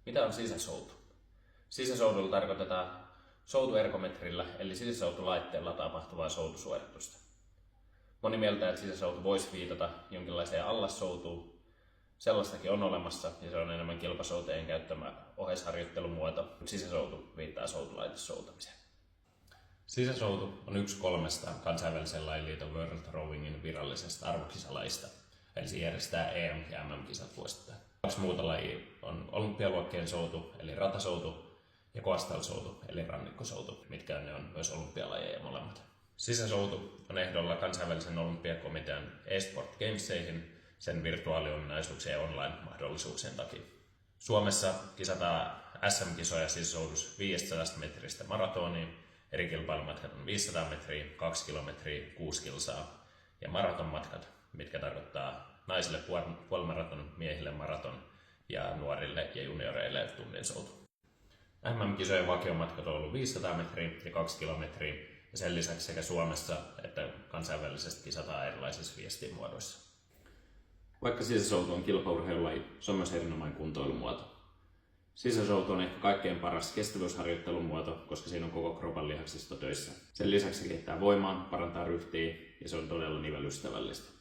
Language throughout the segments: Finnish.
Mitä on sisäsoutu? Sisäsoudulla tarkoitetaan soutuergometrillä eli sisäsoutulaitteella tapahtuvaa soutusuoritusta. Moni mieltää, että sisäsoutu voisi viitata jonkinlaiseen allassoutuun. Sellaistakin on olemassa ja se on enemmän kilpasoutajien käyttämä oheisharjoittelumuoto, mutta sisäsoutu viittaa soutulaitesoutamiseen. Sisäsoutu on yksi 3 kansainvälisen lajiliiton World Rowingin virallisesta arvokisalaista, eli se järjestää EM- ja MM-kisat vuosittain. 2 muuta lajia on olympialuokkien soutu, eli ratasoutu, ja koastalsoutu, eli rannikkosoutu, mitkä ne on myös olympialajeja molemmat. Sisäsoutu on ehdolla kansainvälisen olympiakomitean eSport Gameseihin sen virtuaaliominaisuuksien ja online-mahdollisuuksien takia. Suomessa kisataan SM-kisoja sisäsoudussa 500 metristä maratoniin. Eri kilpailumatkat on 500 metriä, 2 kilometriä, 6 kilsaa ja maratonmatkat, mitkä tarkoittaa naisille puolimaraton, miehille maraton ja nuorille ja junioreille tunnin soutu. MM-kisojen vakiomatkat on ollut 500 metriä ja 2 kilometriä ja sen lisäksi sekä Suomessa että kansainvälisesti kisataan erilaisissa viestimuodoissa. Vaikka sisäsoutu on kilpaurheilulaji, se on myös erinomainen kuntoilumuoto. Sisäsoutu on ehkä kaikkein paras kestävyysharjoittelun muoto, koska siinä on koko kropan lihaksisto töissä. Sen lisäksi se kehittää voimaa, parantaa ryhtiä ja se on todella nivelystävällistä.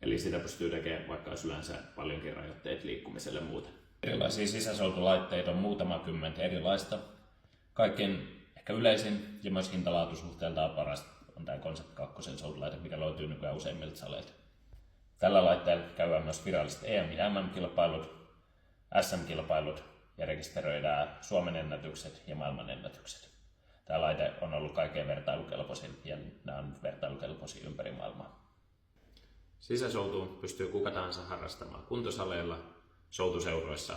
Eli sitä pystyy tekemään vaikka jos yleensä paljonkin rajoitteet liikkumiselle ja muuta. Erilaisia sisäsoutulaitteita on muutama kymmentä erilaista. Kaikkein ehkä yleisin ja myös hintalaatusuhteeltaan paras on tämä Concept 2 soutulaite, mikä löytyy nykyään useimmilta saleilta. Tällä laitteella käydään myös viralliset EM- ja MM-kilpailut, SM-kilpailut ja rekisteröidään Suomen ennätykset ja maailman ennätykset. Tämä laite on ollut kaikkein vertailukelpoisin ja nämä on vertailukelpoisia ympäri maailmaa. Sisäsoutuun pystyy kuka tahansa harrastamaan kuntosaleilla, soutuseuroissa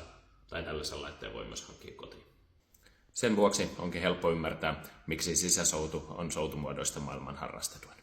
tai tällaisen laitteen voi myös hankkia kotiin. Sen vuoksi onkin helppo ymmärtää, miksi sisäsoutu on soutumuodoista maailman harrastetuin.